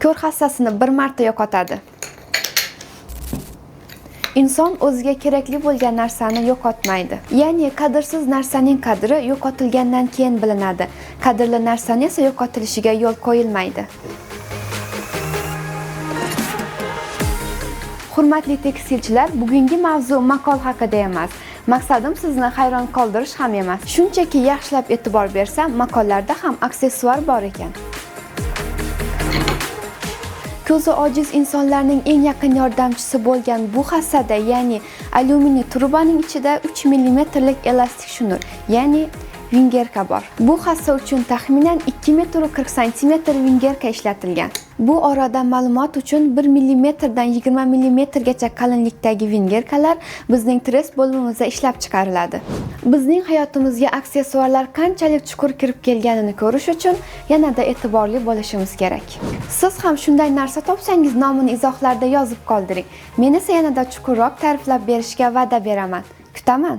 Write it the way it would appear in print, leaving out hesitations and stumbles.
ko'r hassasini bir marta yo'qotadi. Inson o'ziga kerakli bo'lgan narsani yo'qotmaydi. Ya'ni qadrsiz narsaning qadri yo'qotilgandan keyin bilinadi. Qadrli narsani esa yo'qotilishiga yo'l qo'yilmaydi. Hurmatli tekstilchilar, bugungi mavzu maqol haqida emas. Maqsadim sizni hayron qoldirish ham emas. Shunchaki yaxshilab e'tibor bersam, maqollarda ham aksessuar bor ekan. Ko'zi ojiz insonlarning eng yaqin yordamchisi bo'lgan bu hassada, ya'ni alyuminiy trubaning ichida 3 mm lik elastik shnur, ya'ni vingerka bor. Bu hassa uchun taxminan 2,40 cm vingerka ishlatilgan. Bu orada ma'lumot uchun 1 mm dan 20 mm gacha qalinlikdagi vingerkalar bizning tress bo'limimizda ishlab chiqariladi. Bizning hayotimizga aksessuarlar qanchalik chuqur kirib kelganini ko'rish uchun yanada e'tiborli bo'lishimiz kerak. Siz ham shunday narsa topsangiz, nomini izohlarda yozib qoldiring. Men esa yanada chuqurroq ta'riflab berishga va'da beraman. Kutaman.